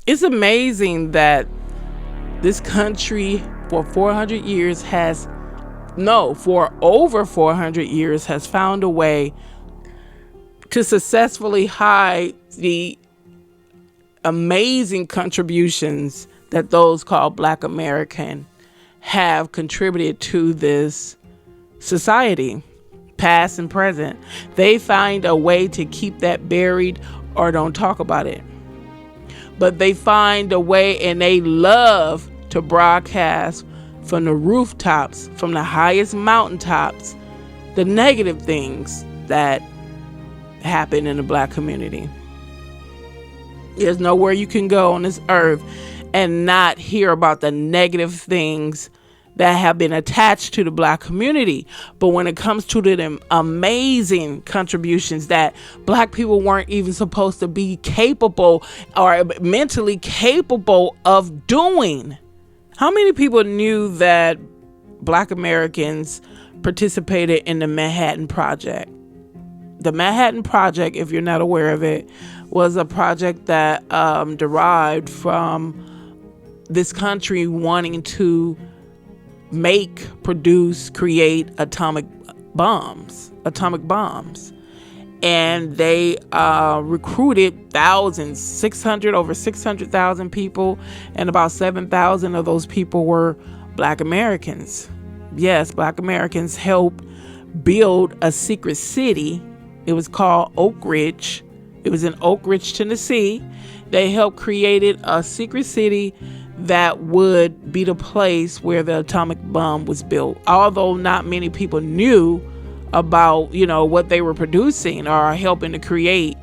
It's amazing that this country for over 400 years has found a way to successfully hide the amazing contributions that those called Black American have contributed to this society, past and present. They find a way to keep that buried or don't talk about it. But they find a way, and they love to broadcast from the rooftops, from the highest mountaintops, the negative things that happen in the Black community. There's nowhere you can go on this earth and not hear about the negative things that have been attached to the Black community. But when it comes to the amazing contributions that Black people weren't even supposed to be capable or mentally capable of doing. How many people knew that Black Americans participated in the Manhattan Project? The Manhattan Project, if you're not aware of it, was a project that derived from this country wanting to produce, create atomic bombs. And they recruited thousands, over 600,000 people, and about 7,000 of those people were Black Americans. Yes, Black Americans helped build a secret city. It was called Oak Ridge. It was in Oak Ridge, Tennessee. They helped create a secret city that would be the place where the atomic bomb was built. Although not many people knew about, what they were producing or helping to create,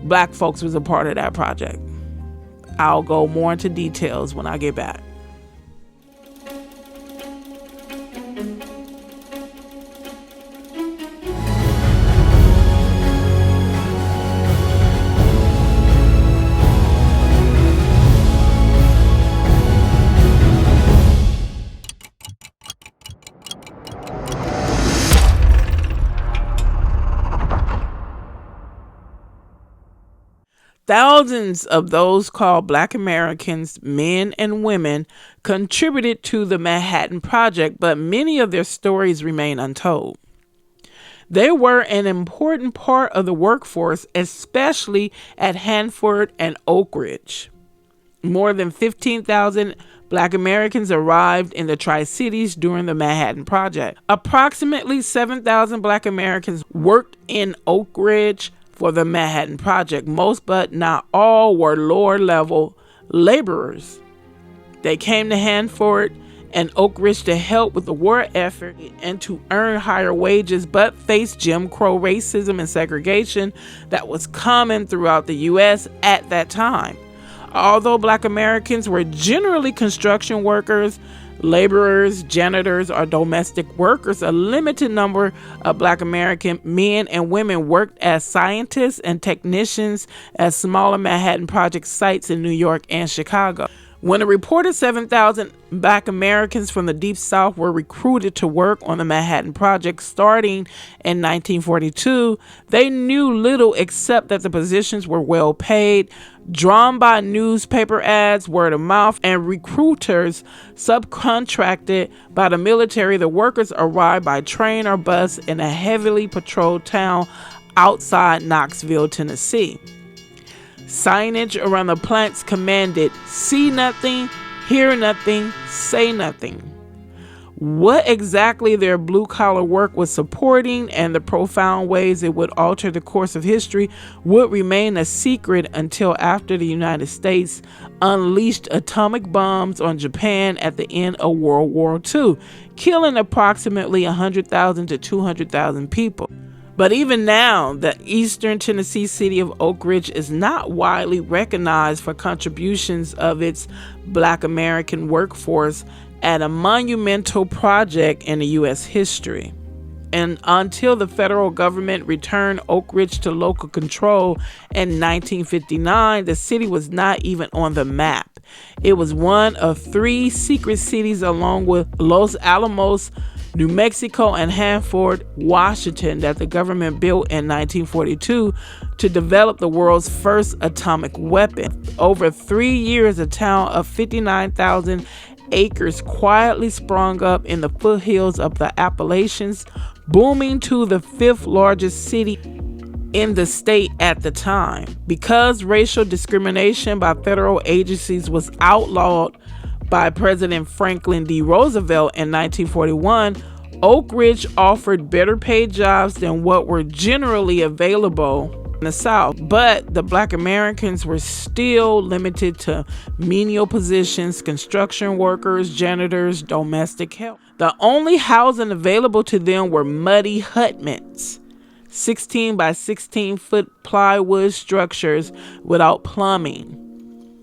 Black folks was a part of that project. I'll go more into details when I get back. Thousands of those called Black Americans, men and women, contributed to the Manhattan Project, but many of their stories remain untold. They were an important part of the workforce, especially at Hanford and Oak Ridge. More than 15,000 Black Americans arrived in the Tri-Cities during the Manhattan Project. Approximately 7,000 Black Americans worked in Oak Ridge for the Manhattan Project. Most, but not all, were lower-level laborers. They came to Hanford and Oak Ridge to help with the war effort and to earn higher wages, but faced Jim Crow racism and segregation that was common throughout the U.S. at that time. Although Black Americans were generally construction workers, laborers, janitors, or domestic workers, a limited number of Black American men and women worked as scientists and technicians at smaller Manhattan Project sites in New York and Chicago. When a reported 7,000 Black Americans from the Deep South were recruited to work on the Manhattan Project starting in 1942, they knew little except that the positions were well paid, drawn by newspaper ads, word of mouth, and recruiters subcontracted by the military. The workers arrived by train or bus in a heavily patrolled town outside Knoxville, Tennessee. Signage around the plants commanded, "See nothing, hear nothing, say nothing." What exactly their blue-collar work was supporting and the profound ways it would alter the course of history would remain a secret until after the United States unleashed atomic bombs on Japan at the end of World War II, killing approximately 100,000 to 200,000 people. But even now, the eastern Tennessee city of Oak Ridge is not widely recognized for contributions of its Black American workforce at a monumental project in the U.S. history. And until the federal government returned Oak Ridge to local control in 1959, the city was not even on the map. It was one of 3 secret cities along with Los Alamos, New Mexico, and Hanford, Washington, that the government built in 1942 to develop the world's first atomic weapon. Over 3 years, a town of 59,000 acres quietly sprung up in the foothills of the Appalachians, booming to the 5th largest city in the state at the time. Because racial discrimination by federal agencies was outlawed by President Franklin D. Roosevelt in 1941, Oak Ridge offered better paid jobs than what were generally available in the South, but the Black Americans were still limited to menial positions: construction workers, janitors, domestic help. The only housing available to them were muddy hutments, 16 by 16 foot plywood structures without plumbing.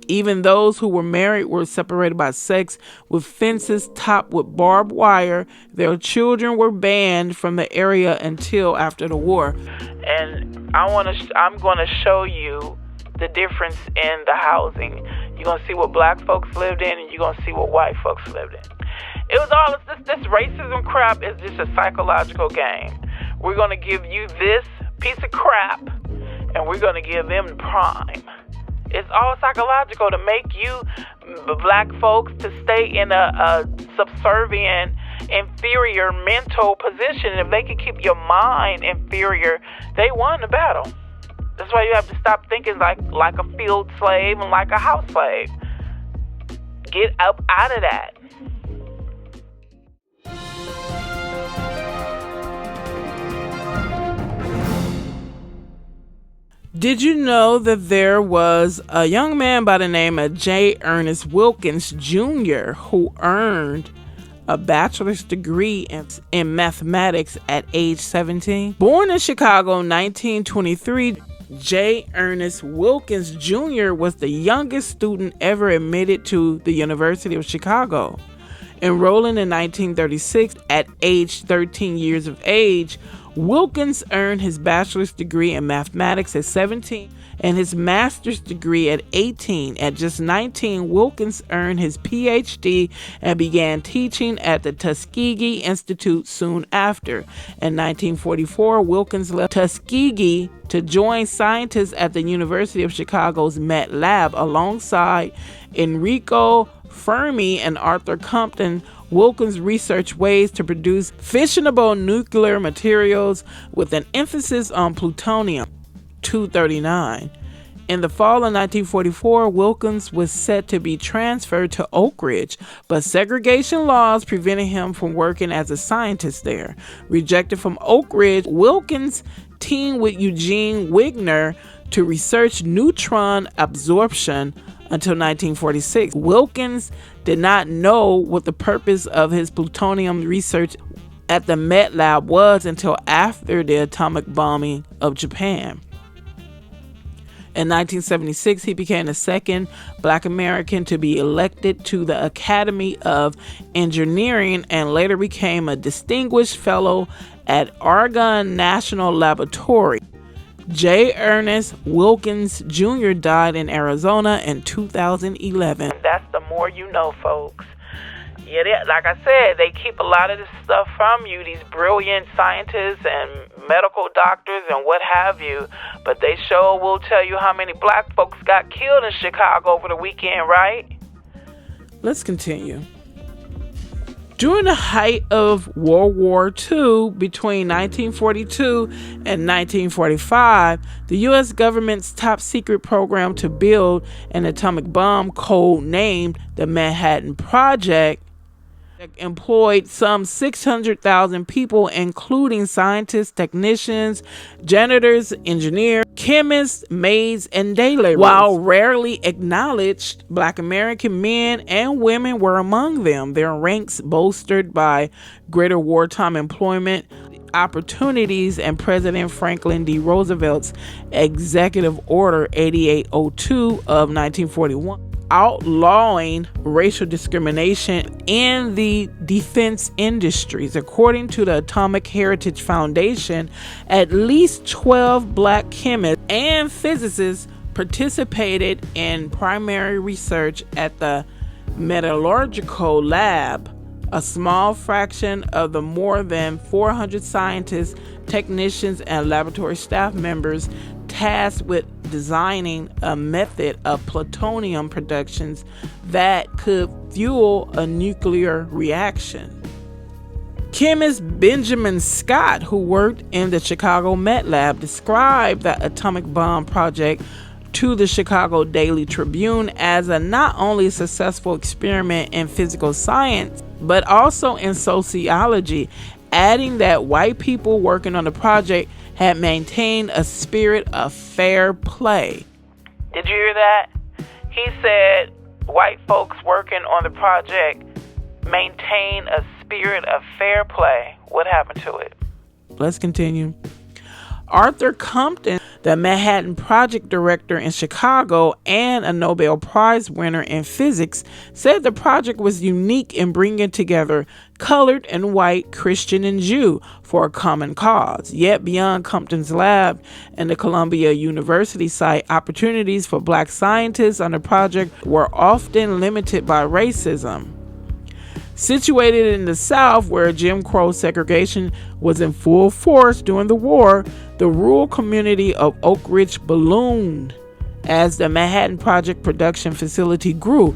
Even those who were married were separated by sex with fences topped with barbed wire. Their children were banned from the area until after the war. And I'm going to show you the difference in the housing. You're going to see what black folks lived in, and you're going to see what white folks lived in. It was all this racism crap is just a psychological game. We're going to give you this piece of crap, and we're going to give them prime. It's all psychological to make you, black folks, to stay in a subservient, inferior mental position. If they can keep your mind inferior, they won the battle. That's why you have to stop thinking like a field slave and like a house slave. Get up out of that. Did you know that there was a young man by the name of J. Ernest Wilkins Jr. who earned a bachelor's degree in mathematics at age 17? Born in Chicago in 1923, J. Ernest Wilkins Jr. was the youngest student ever admitted to the University of Chicago. Enrolling in 1936 at age 13 years of age, Wilkins earned his bachelor's degree in mathematics at 17 and his master's degree at 18. At just 19, Wilkins earned his PhD and began teaching at the Tuskegee Institute soon after. In 1944, Wilkins left Tuskegee to join scientists at the University of Chicago's Met Lab alongside Enrico Fermi and Arthur Compton. Wilkins researched ways to produce fissionable nuclear materials with an emphasis on plutonium-239. In the fall of 1944, Wilkins was set to be transferred to Oak Ridge, but segregation laws prevented him from working as a scientist there. Rejected from Oak Ridge, Wilkins teamed with Eugene Wigner to research neutron absorption until 1946. Wilkins did not know what the purpose of his plutonium research at the Met Lab was until after the atomic bombing of Japan. In 1976, he became the second Black American to be elected to the Academy of Engineering and later became a distinguished fellow at Argonne National Laboratory. J. Ernest Wilkins Jr. died in Arizona in 2011. That's the more you know, folks. Yeah, like I said, they keep a lot of this stuff from you, these brilliant scientists and medical doctors and what have you. But they sure will tell you how many black folks got killed in Chicago over the weekend, right? Let's continue. During the height of World War II, between 1942 and 1945, the U.S. government's top secret program to build an atomic bomb, code-named the Manhattan Project, employed some 600,000 people, including scientists, technicians, janitors, engineers, chemists, maids, and day laborers. While rarely acknowledged, Black American men and women were among them, their ranks bolstered by greater wartime employment opportunities and President Franklin D. Roosevelt's Executive Order 8802 of 1941. Outlawing racial discrimination in the defense industries. According to the Atomic Heritage Foundation, at least 12 black chemists and physicists participated in primary research at the metallurgical lab. A small fraction of the more than 400 scientists, technicians, and laboratory staff members tasked with designing a method of plutonium productions that could fuel a nuclear reaction. Chemist Benjamin Scott, who worked in the Chicago Met Lab, described the atomic bomb project to the Chicago Daily Tribune as a not only successful experiment in physical science, but also in sociology, adding that white people working on the project had maintained a spirit of fair play. Did you hear that? He said white folks working on the project maintain a spirit of fair play. What happened to it? Let's continue. Arthur Compton, the Manhattan Project director in Chicago and a Nobel Prize winner in physics, said the project was unique in bringing together colored and white, Christian and Jew for a common cause. Yet beyond Compton's lab and the Columbia University site, opportunities for black scientists on the project were often limited by racism. Situated in the South, where Jim Crow segregation was in full force during the war, the rural community of Oak Ridge ballooned as the Manhattan Project production facility grew.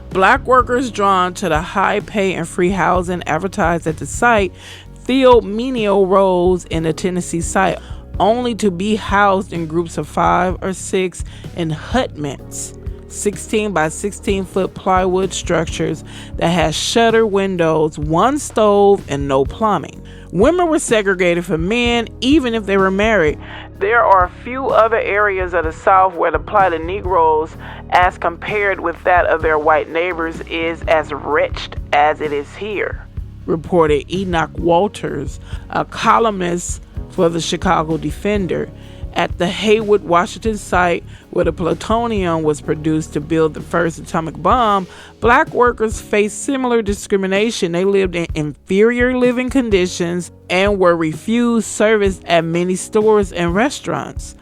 Black workers drawn to the high pay and free housing advertised at the site filled menial roles in the Tennessee site, only to be housed in groups of 5 or 6 in hutments, 16 by 16 foot plywood structures that had shutter windows, one stove, and no plumbing. Women were segregated from men, even if they were married. There are a few other areas of the South where the plight of Negroes, as compared with that of their white neighbors, is as wretched as it is here, reported Enoch Walters, a columnist for the Chicago Defender. At the Haywood, Washington site where the plutonium was produced to build the first atomic bomb, black workers faced similar discrimination. They lived in inferior living conditions and were refused service at many stores and restaurants.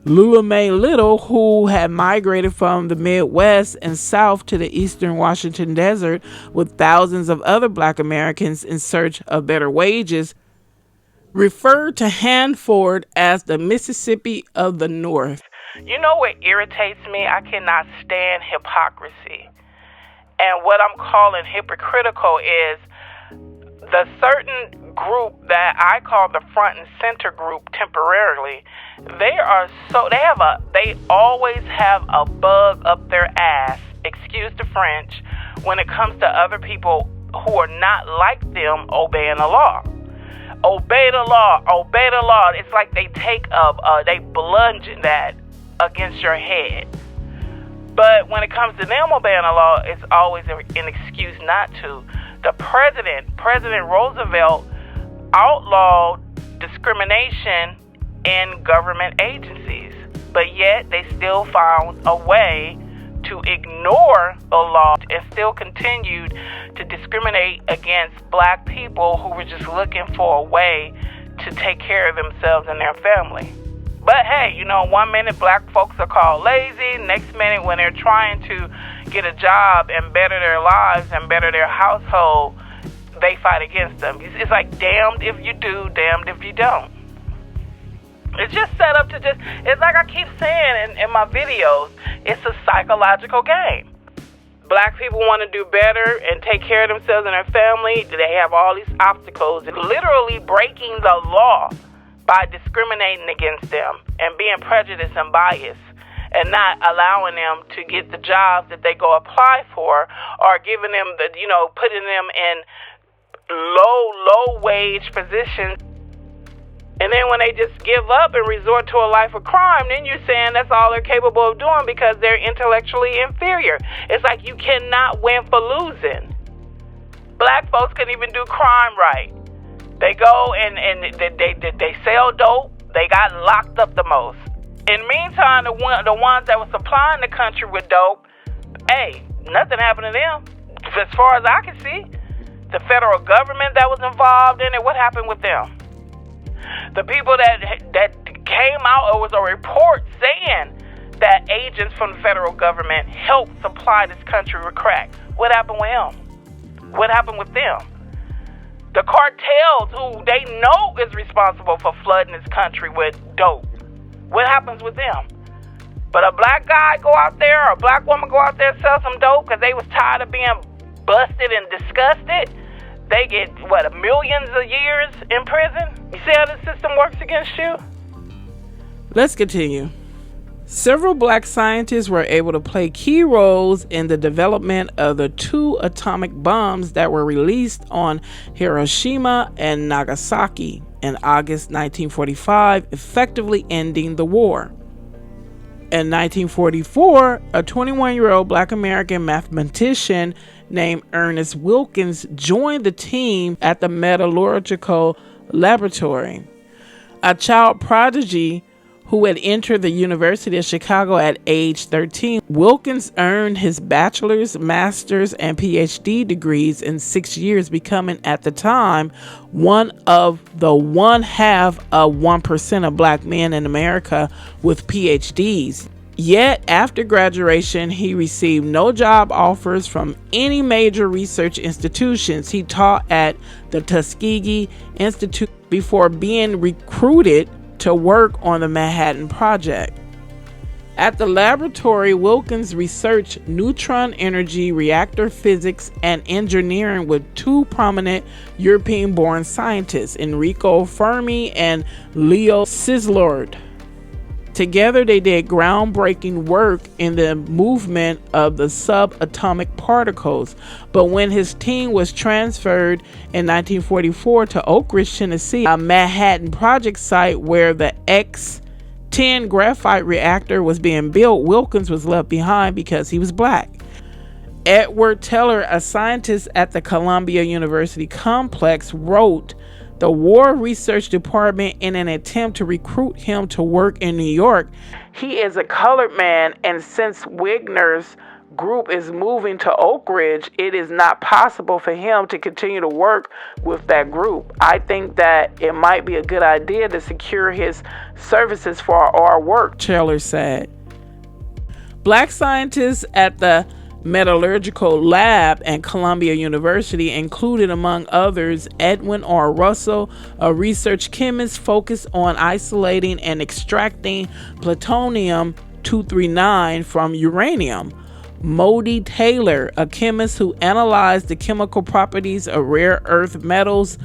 Lula Mae Little, who had migrated from the Midwest and South to the eastern Washington desert with thousands of other black Americans in search of better wages, referred to Hanford as the Mississippi of the North. You know what irritates me? I cannot stand hypocrisy. And what I'm calling hypocritical is the certain group that I call the front and center group temporarily. They always have a bug up their ass, excuse the French, when it comes to other people who are not like them obeying the law. Obey the law, obey the law. It's like they take they bludgeon that against your head. But when it comes to them obeying the law, it's always an excuse not to. The President Roosevelt, outlawed discrimination in government agencies, but yet they still found a way to ignore the law and still continued to discriminate against black people who were just looking for a way to take care of themselves and their family. But hey, 1 minute black folks are called lazy, next minute when they're trying to get a job and better their lives and better their household, they fight against them. It's like damned if you do, damned if you don't. It's just set up to it's like I keep saying in my videos, it's a psychological game. Black people want to do better and take care of themselves and their family. They have all these obstacles, literally breaking the law by discriminating against them and being prejudiced and biased and not allowing them to get the jobs that they go apply for, or giving them putting them in low wage positions. And then when they just give up and resort to a life of crime, then you're saying that's all they're capable of doing because they're intellectually inferior. It's like you cannot win for losing. Black folks can even do crime right. They go and they sell dope. They got locked up the most. In the meantime, the ones that were supplying the country with dope, hey, nothing happened to them. As far as I can see, the federal government that was involved in it, what happened with them? The people that came out, it was a report saying that agents from the federal government helped supply this country with crack. What happened with him? What happened with them? The cartels, who they know is responsible for flooding this country with dope. What happens with them? But a black guy go out there, or a black woman go out there and sell some dope because they was tired of being busted and disgusted. They get, millions of years in prison? You see how the system works against you? Let's continue. Several black scientists were able to play key roles in the development of the 2 atomic bombs that were released on Hiroshima and Nagasaki in August 1945, effectively ending the war. In 1944, a 21-year-old black American mathematician named Ernest Wilkins joined the team at the Metallurgical Laboratory. A child prodigy who had entered the University of Chicago at age 13, Wilkins earned his bachelor's, master's, and PhD degrees in 6 years, becoming at the time one of the 1/2 of 1% of black men in America with PhDs. Yet, after graduation, he received no job offers from any major research institutions. He taught at the Tuskegee Institute before being recruited to work on the Manhattan Project. At the laboratory, Wilkins researched neutron energy, reactor physics, and engineering with 2 prominent European-born scientists, Enrico Fermi and Leo Szilard. Together, they did groundbreaking work in the movement of the subatomic particles. But when his team was transferred in 1944 to Oak Ridge, Tennessee, a Manhattan Project site where the X-10 graphite reactor was being built, Wilkins was left behind because he was black. Edward Teller, a scientist at the Columbia University complex, wrote the War Research Department in an attempt to recruit him to work in New York. He is a colored man, and since Wigner's group is moving to Oak Ridge, it is not possible for him to continue to work with that group. I think that it might be a good idea to secure his services for our work, Taylor said. Black scientists at the Metallurgical Lab and Columbia University included, among others, Edwin R. Russell, a research chemist focused on isolating and extracting plutonium-239 from uranium; Modi Taylor, a chemist who analyzed the chemical properties of rare earth metals;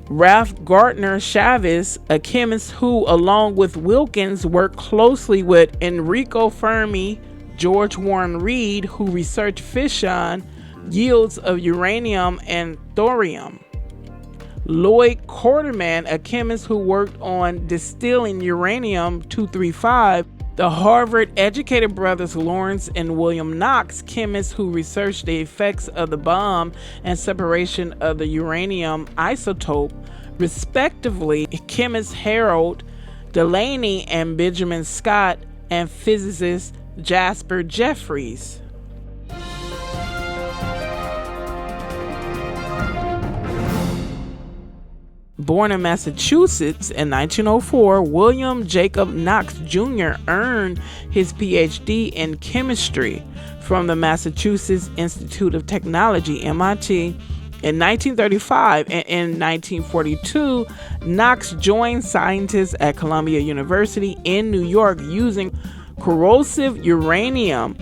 Ralph Gardner Chavez, a chemist who, along with Wilkins, worked closely with Enrico Fermi; George Warren Reed, who researched fission yields of uranium and thorium; Lloyd Quarterman, a chemist who worked on distilling uranium-235; the Harvard-educated brothers Lawrence and William Knox, chemists who researched the effects of the bomb and separation of the uranium isotope, respectively; chemists Harold Delaney and Benjamin Scott; and physicist Jasper Jeffries. Born in Massachusetts in 1904, William Jacob Knox Jr. earned his PhD in chemistry from the Massachusetts Institute of Technology, MIT, in 1935, and in 1942, Knox joined scientists at Columbia University in New York using corrosive uranium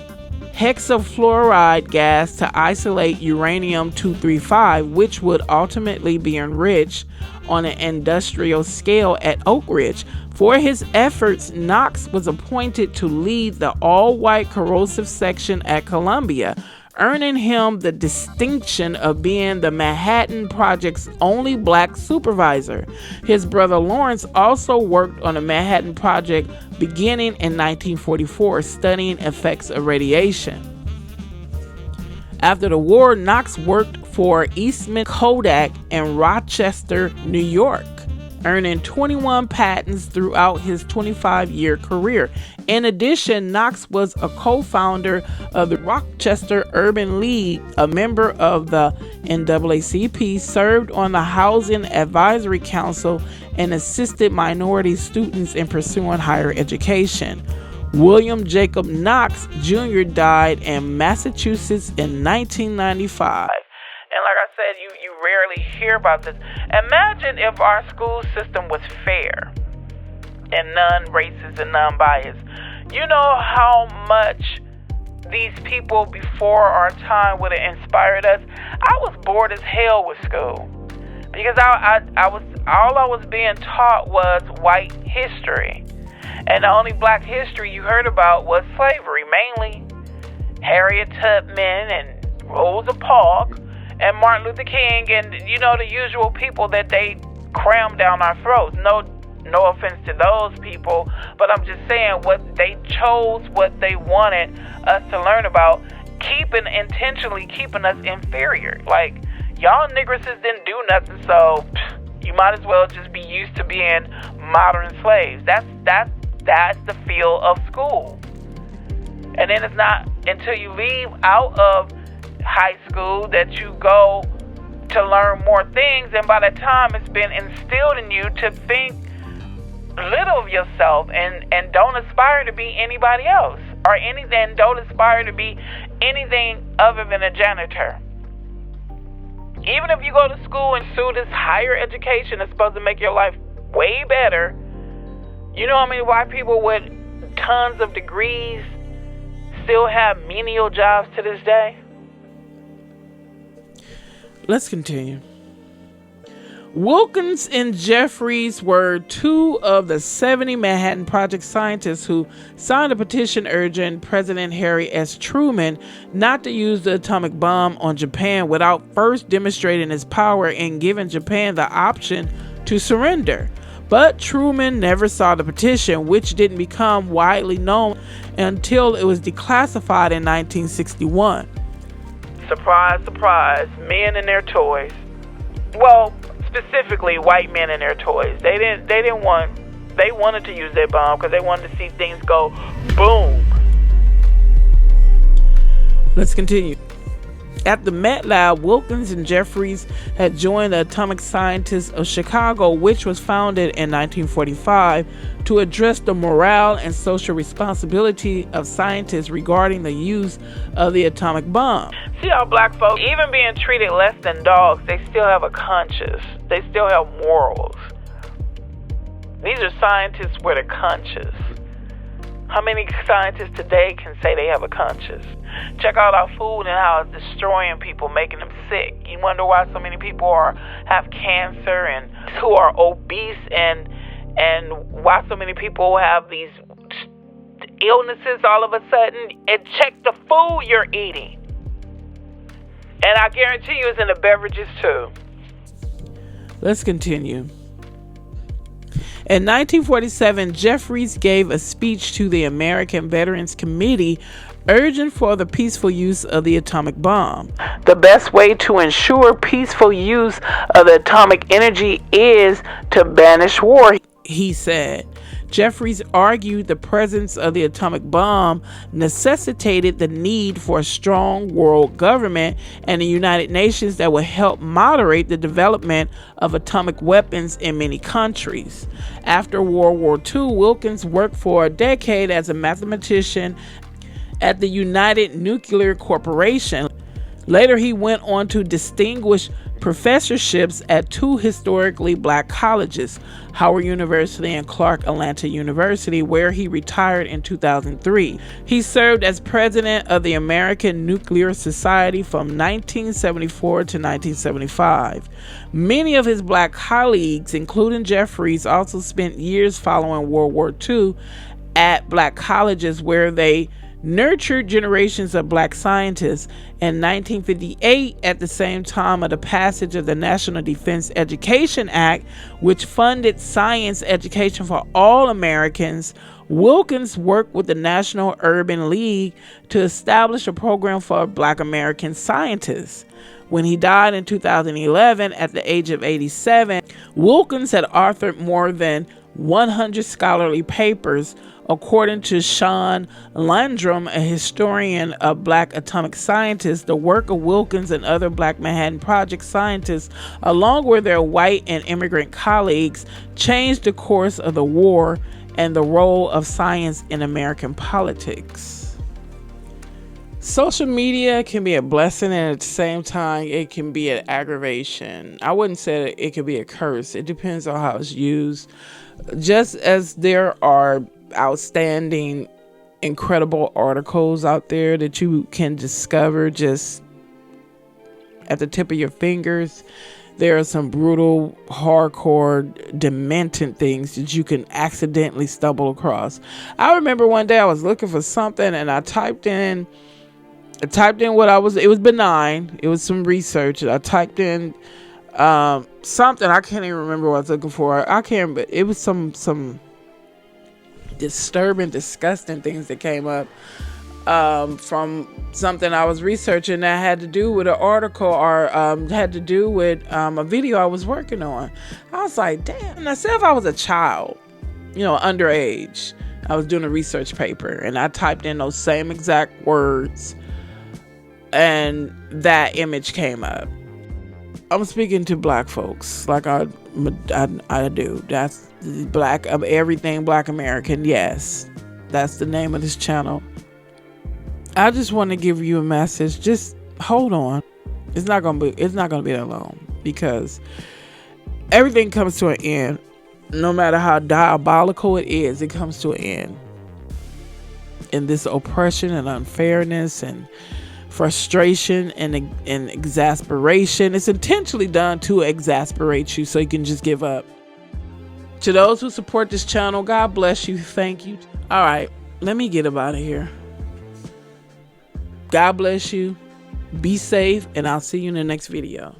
hexafluoride gas to isolate uranium-235, which would ultimately be enriched on an industrial scale at Oak Ridge. For his efforts, Knox was appointed to lead the all-white corrosive section at Columbia, earning him the distinction of being the Manhattan Project's only black supervisor. His brother Lawrence also worked on the Manhattan Project beginning in 1944, studying effects of radiation. After the war, Knox worked for Eastman Kodak in Rochester, New York, earning 21 patents throughout his 25-year career. In addition, Knox was a co-founder of the Rochester Urban League, a member of the NAACP, served on the Housing Advisory Council, and assisted minority students in pursuing higher education. William Jacob Knox Jr. died in Massachusetts in 1995. And like I said, you rarely hear about this. Imagine if our school system was fair and non-racist and non-biased. You know how much these people before our time would have inspired us. I was bored as hell with school because I was being taught was white history, and the only black history you heard about was slavery, mainly Harriet Tubman and Rosa Parks and Martin Luther King, and the usual people that they crammed down our throats. No offense to those people, but I'm just saying what they chose, what they wanted us to learn about, intentionally keeping us inferior. Like, y'all niggeresses didn't do nothing, so you might as well just be used to being modern slaves. That's the feel of school. And then it's not until you leave out of high school that you go to learn more things, and by the time it's been instilled in you to think little of yourself and don't aspire to be anybody else or anything, don't aspire to be anything other than a janitor. Even if you go to school and pursue this higher education that's supposed to make your life way better, you know how many white people with tons of degrees still have menial jobs to this day? Let's continue. Wilkins and Jeffries were two of the 70 Manhattan Project scientists who signed a petition urging President Harry S. Truman not to use the atomic bomb on Japan without first demonstrating its power and giving Japan the option to surrender. But Truman never saw the petition, which didn't become widely known until it was declassified in 1961. Surprise, surprise, men and their toys. Well, specifically white men and their toys. They wanted to use their bomb because they wanted to see things go boom. Let's continue. At the Met Lab, Wilkins and Jeffries had joined the Atomic Scientists of Chicago, which was founded in 1945 to address the moral and social responsibility of scientists regarding the use of the atomic bomb. See how black folks, even being treated less than dogs, they still have a conscience. They still have morals. These are scientists with a conscience. How many scientists today can say they have a conscience? Check out our food and how it's destroying people, making them sick. You wonder why so many people have cancer and who are obese and why so many people have these illnesses all of a sudden. And check the food you're eating. And I guarantee you it's in the beverages too. Let's continue. In 1947, Jeffries gave a speech to the American Veterans Committee urging for the peaceful use of the atomic bomb. The best way to ensure peaceful use of the atomic energy is to banish war, he said. Jeffries argued the presence of the atomic bomb necessitated the need for a strong world government and the United Nations that would help moderate the development of atomic weapons in many countries. After World War II, Wilkins worked for a decade as a mathematician at the United Nuclear Corporation. Later, he went on to distinguished professorships at two historically black colleges, Howard University and Clark Atlanta University, where he retired in 2003. He served as president of the American Nuclear Society from 1974 to 1975. Many of his black colleagues, including Jeffries, also spent years following World War II at black colleges where they nurtured generations of black scientists. In 1958, at the same time of the passage of the National Defense Education Act, which funded science education for all Americans, Wilkins worked with the National Urban League to establish a program for black American scientists. When he died in 2011 at the age of 87, Wilkins had authored more than 100 scholarly papers. According to Sean Landrum, a historian of black atomic scientists, the work of Wilkins and other black Manhattan Project scientists, along with their white and immigrant colleagues, changed the course of the war and the role of science in American politics. Social media can be a blessing, and at the same time, it can be an aggravation. I wouldn't say that it could be a curse. It depends on how it's used. Just as there are outstanding, incredible articles out there that you can discover just at the tip of your fingers, there are some brutal, hardcore, demented things that you can accidentally stumble across. I remember one day I was looking for something and I typed in what it was benign. It was some research. I typed in something. I can't even remember what I was looking for. I can't, but it was some disturbing, disgusting things that came up from something I was researching that had to do with an article or had to do with a video I was working on. I was like, damn. Now, say if I was a child, underage, I was doing a research paper and I typed in those same exact words and that image came up. I'm speaking to black folks like I do. That's black, everything Black American. Yes, that's the name of this channel. I just want to give you a message. Just hold on. It's not gonna be that long, because everything comes to an end. No matter how diabolical it is, it comes to an end. And this oppression and unfairness and frustration and exasperation, it's intentionally done to exasperate you so you can just give up. To those who support this channel, God bless you. Thank you. All right, let me get up out of here. God bless you. Be safe, and I'll see you in the next video.